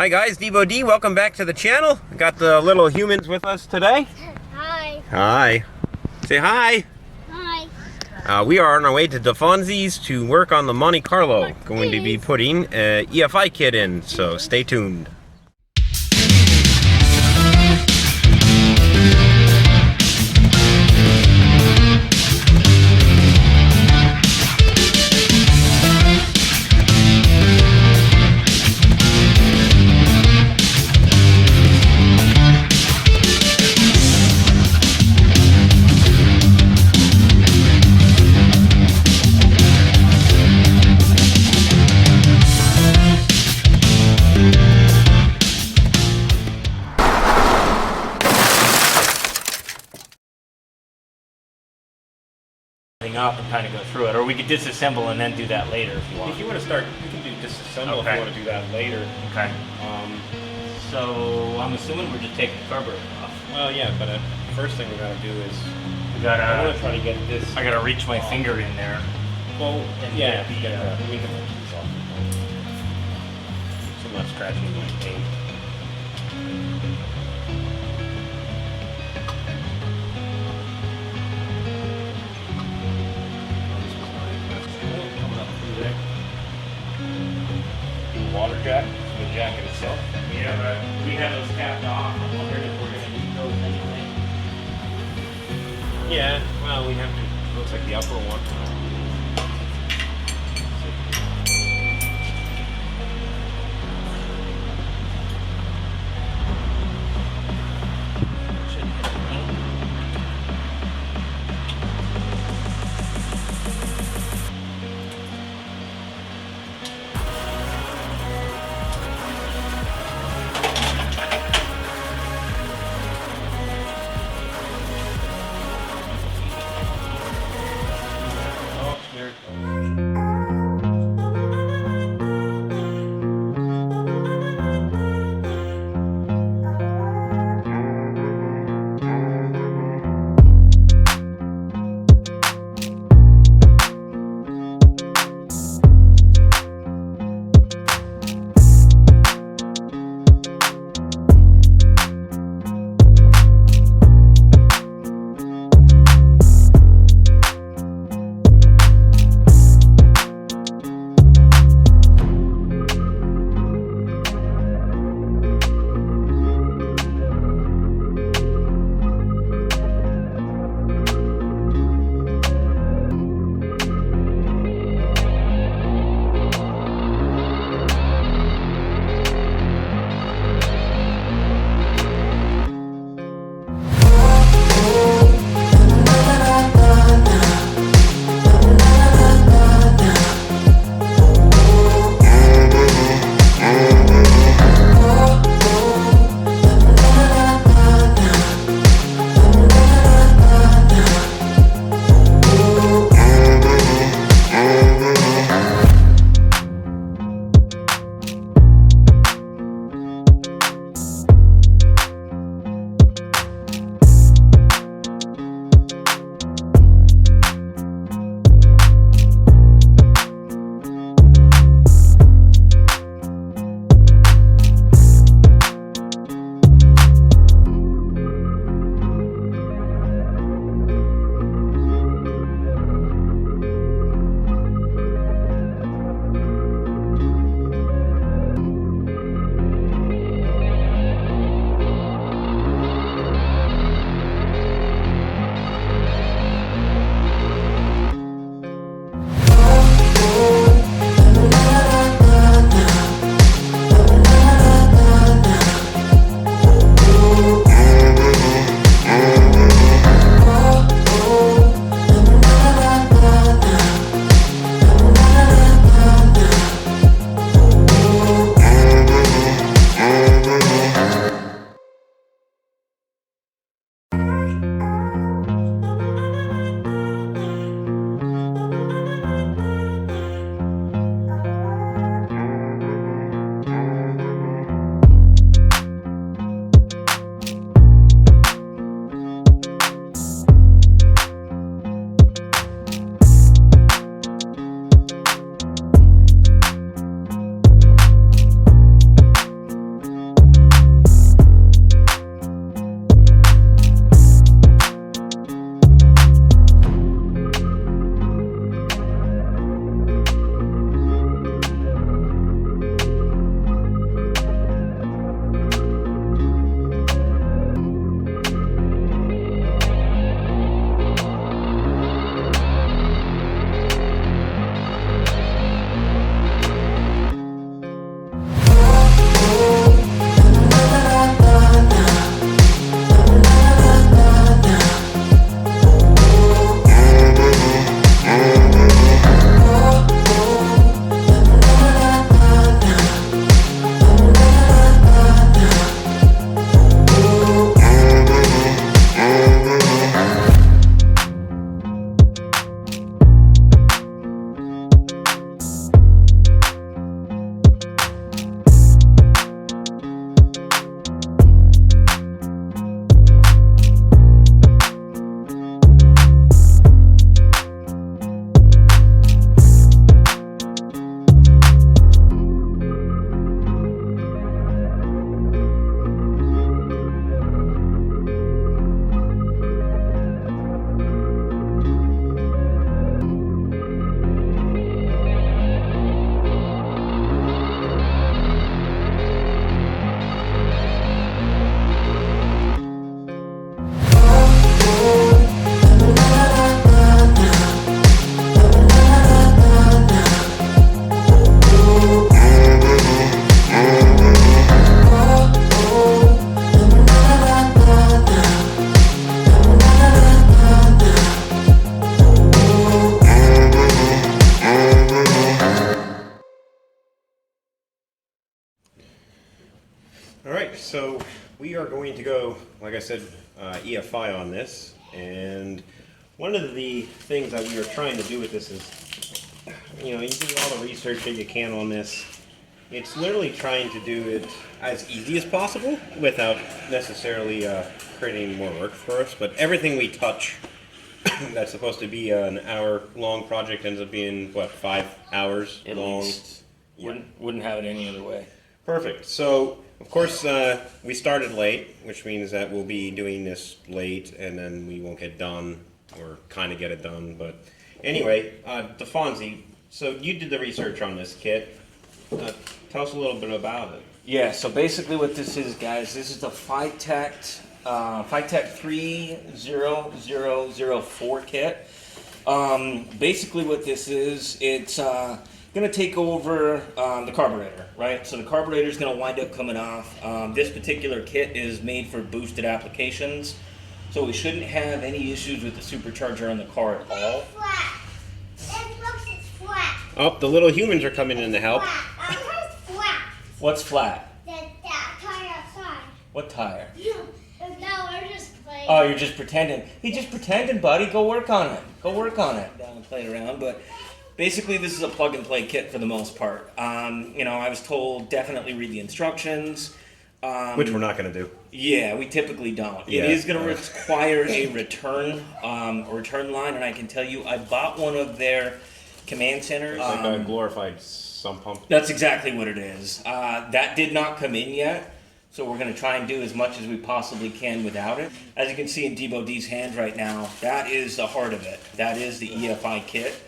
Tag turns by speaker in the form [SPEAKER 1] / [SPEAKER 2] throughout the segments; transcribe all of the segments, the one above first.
[SPEAKER 1] Hi guys, Devo D, welcome back to the channel. We got the little humans with us today.
[SPEAKER 2] Hi.
[SPEAKER 1] Hi. Say hi.
[SPEAKER 2] Hi.
[SPEAKER 1] We are on our way to DeFonzi's to work on the Monte Carlo. Going to be putting a EFI kit in, so stay tuned.
[SPEAKER 3] Up and kind of go through it, or we could disassemble and then do that later if you want.
[SPEAKER 1] If you want to start, you can do disassemble
[SPEAKER 3] Okay.
[SPEAKER 1] if you want to do that later.
[SPEAKER 3] Okay. So I'm assuming we're just taking the carburetor off.
[SPEAKER 1] Well, yeah, but first thing we got to do is
[SPEAKER 3] We gotta.
[SPEAKER 1] I want to try to get this.
[SPEAKER 3] I gotta reach my finger in there.
[SPEAKER 1] Well, yeah,
[SPEAKER 3] we can
[SPEAKER 1] we can work this off. So I'm not scratching my paint. Water jack, the jacket itself.
[SPEAKER 3] Yeah, but we have those capped off. I'm wondering if we're gonna need those anyway.
[SPEAKER 1] Yeah, well, we have to. Looks like the upper one. All right, so we are going to go, like I said, EFI on this, and one of the things that we are trying to do with this is, you know, you do all the research that you can on this. It's literally trying to do it as easy as possible without necessarily creating more work for us, but everything we touch that's supposed to be an hour-long project ends up being, what, 5 hours
[SPEAKER 3] At
[SPEAKER 1] long?
[SPEAKER 3] least.
[SPEAKER 1] Yeah.
[SPEAKER 3] Wouldn't have it any other way.
[SPEAKER 1] Perfect. So, of course, we started late, which means that we'll be doing this late, and then we won't get done, or kind of get it done. But anyway, DeFonzie, so you did the research on this kit. Tell us a little bit about it.
[SPEAKER 3] Yeah, so basically what this is, guys, this is the FITEC 30004 kit. Basically what this is, it's going to take over the carburetor, right? So the carburetor is going to wind up coming off. This particular kit is made for boosted applications, so we shouldn't have any issues with the supercharger on the car at all.
[SPEAKER 1] Oh, the little humans are coming in to help.
[SPEAKER 3] What's flat?
[SPEAKER 2] That tire outside.
[SPEAKER 3] What tire?
[SPEAKER 2] No, we're just playing.
[SPEAKER 3] Oh, you're just pretending. He's just pretending, buddy. Go work on it. Go work on it. Don't play around. But basically, this is a plug-and-play kit for the most part. You know, I was told definitely read the instructions.
[SPEAKER 1] Which we're not going to do.
[SPEAKER 3] Yeah, we typically don't.
[SPEAKER 1] Yeah.
[SPEAKER 3] It is going to require a return line, and I can tell you, I bought one of their command centers.
[SPEAKER 1] It's like a glorified sump pump.
[SPEAKER 3] That's exactly what it is. That did not come in yet, so we're going to try and do as much as we possibly can without it. As you can see in Debo D's hand right now, that is the heart of it. That is the EFI kit.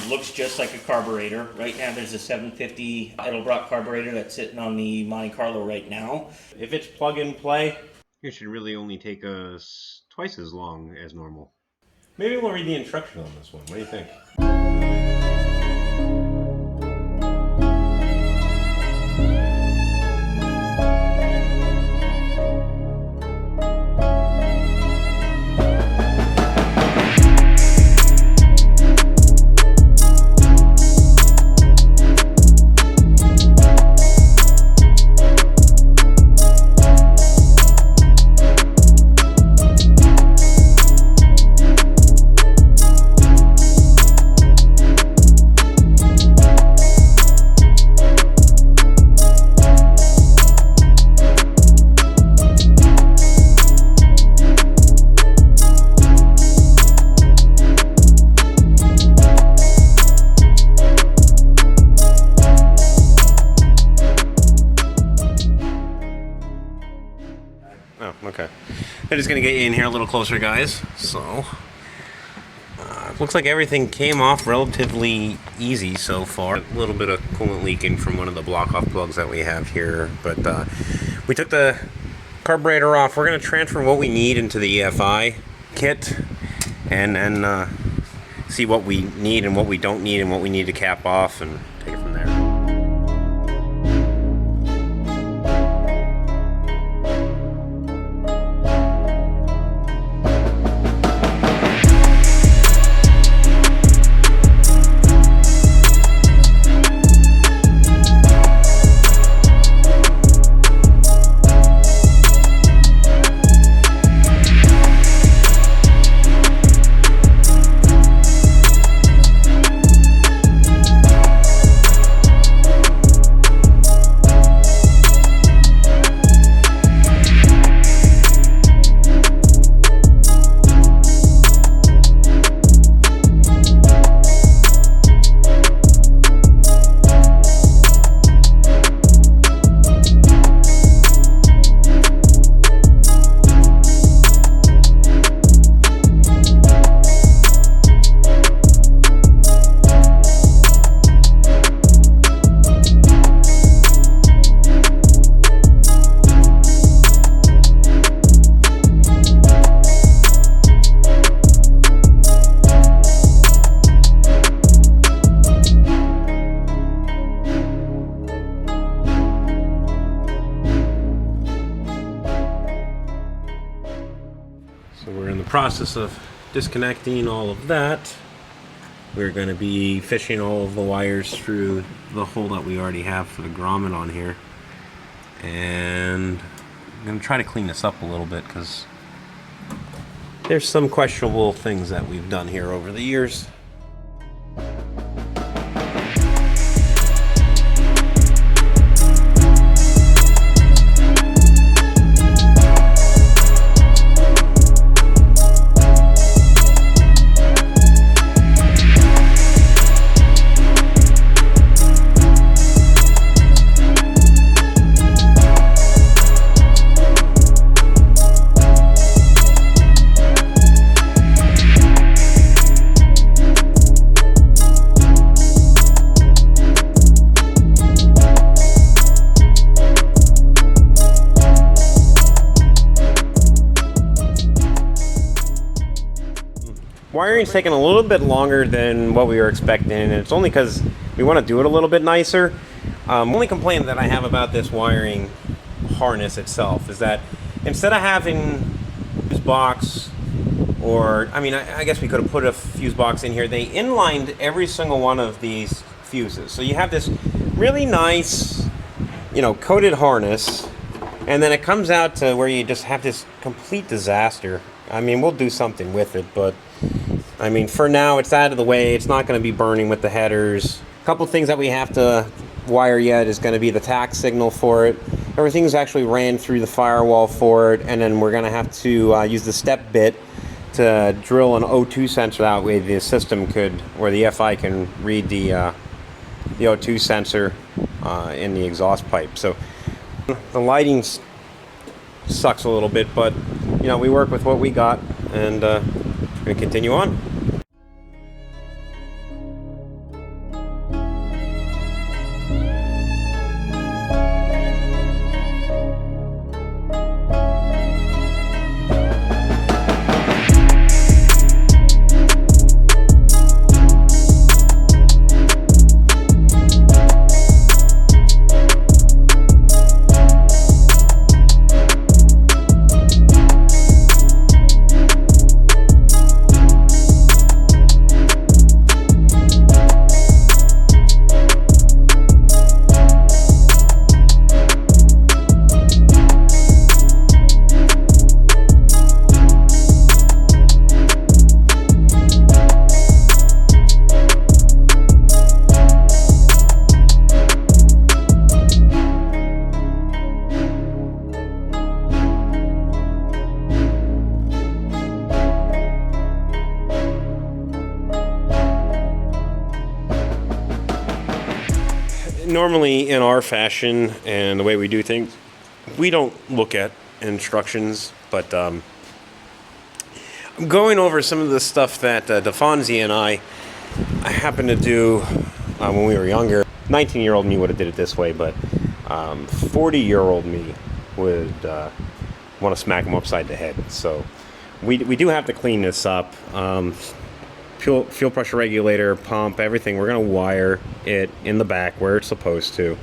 [SPEAKER 3] Looks just like a carburetor. Right now there's a 750 Edelbrock carburetor that's sitting on the Monte Carlo right now.
[SPEAKER 1] If it's plug and play, it should really only take us twice as long as normal. Maybe we'll read the instruction on this one. What do you think? Oh, okay. I'm just going to get you in here a little closer, guys. So, looks like everything came off relatively easy so far. A little bit of coolant leaking from one of the block-off plugs that we have here. But we took the carburetor off. We're going to transfer what we need into the EFI kit and see what we need and what we don't need and what we need to cap off and take it from there. So we're in the process of disconnecting all of that. We're going to be fishing all of the wires through the hole that we already have for the grommet on here. And I'm going to try to clean this up a little bit because there's some questionable things that we've done here over the years. Wiring's taking a little bit longer than what we were expecting, and it's only because we want to do it a little bit nicer. Only complaint that I have about this wiring harness itself is that instead of having this box, or I mean, I guess we could have put a fuse box in here, they inlined every single one of these fuses. So you have this really nice, you know, coated harness, and then it comes out to where you just have this complete disaster. I mean, we'll do something with it, but I mean, for now, it's out of the way. It's not going to be burning with the headers. A couple things that we have to wire yet is going to be the tax signal for it. Everything's actually ran through the firewall for it, and then we're going to have to use the step bit to drill an O2 sensor. That way the system could, or the EFI can read the O2 sensor in the exhaust pipe. So the lighting sucks a little bit, but you know, we work with what we got, and we're going to continue on. Normally, in our fashion and the way we do things, we don't look at instructions, but I'm going over some of the stuff that DeFonzie and I happened to do when we were younger. 19-year-old me would have did it this way, but 40-year-old me would want to smack him upside the head. So we do have to clean this up. Fuel pressure regulator, pump, everything. We're going to wire it in the back where it's supposed to.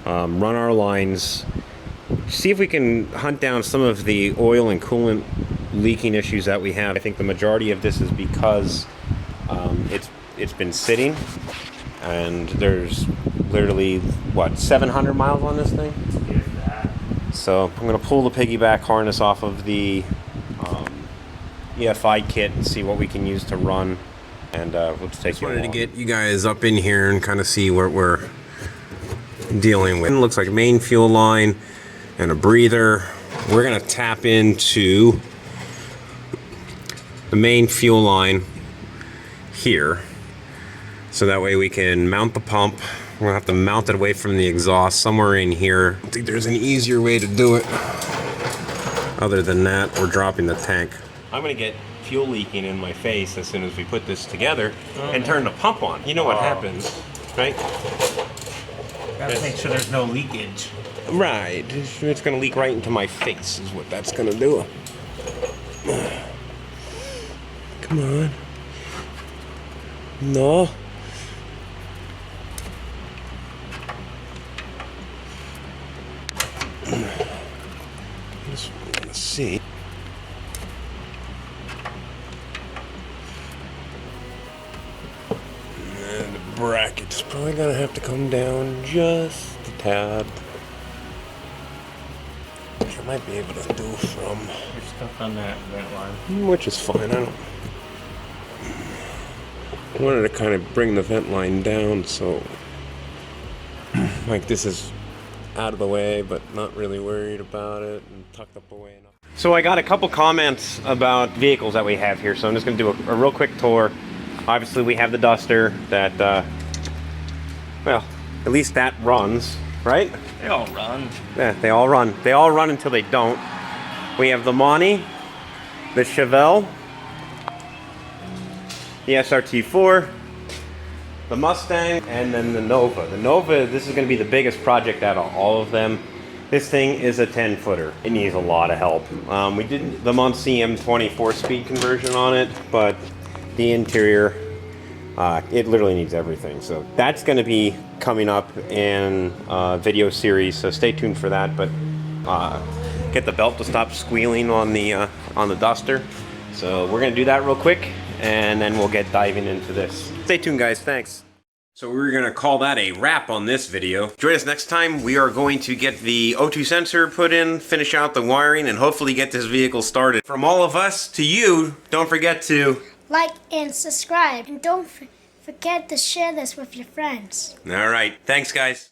[SPEAKER 1] Run our lines. See if we can hunt down some of the oil and coolant leaking issues that we have. I think the majority of this is because it's been sitting, and there's literally, what, 700 miles on this thing? So I'm going to pull the piggyback harness off of the EFI kit and see what we can use to run. And we'll just take you along. I wanted to get you guys up in here and kind of see what we're dealing with. It looks like a main fuel line and a breather. We're going to tap into the main fuel line here, so that way we can mount the pump. We're going to have to mount it away from the exhaust somewhere in here. I think there's an easier way to do it. Other than that, we're dropping the tank. I'm going to get fuel leaking in my face as soon as we put this together and turn the pump on. You know what happens, right?
[SPEAKER 4] Gotta make sure there's no leakage.
[SPEAKER 1] Right. It's going to leak right into my face is what that's going to do. Come on. No. Just want to see. And the bracket's probably going to have to come down just a tad. which I might be able to do from.
[SPEAKER 4] You're stuck on that vent line.
[SPEAKER 1] Which is fine. I wanted to kind of bring the vent line down so like this is out of the way, but not really worried about it and tucked up away enough. So I got a couple comments about vehicles that we have here, so I'm just going to do a real quick tour. Obviously we have the Duster that, well, at least that runs, right?
[SPEAKER 3] They all run.
[SPEAKER 1] Yeah, they all run. They all run until they don't. We have the Monte, the Chevelle, the SRT4, the Mustang, and then the Nova. The Nova, this is going to be the biggest project out of all of them. This thing is a 10-footer. It needs a lot of help. We did the Muncie M24 speed conversion on it, but the interior, it literally needs everything. So that's going to be coming up in a video series, so stay tuned for that. But get the belt to stop squealing on the Duster. So we're going to do that real quick, and then we'll get diving into this. Stay tuned, guys. Thanks. So we're going to call that a wrap on this video. Join us next time. We are going to get the O2 sensor put in, finish out the wiring, and hopefully get this vehicle started. From all of us to you, don't forget to
[SPEAKER 2] like and subscribe. And don't forget to share this with your friends.
[SPEAKER 1] All right. Thanks, guys.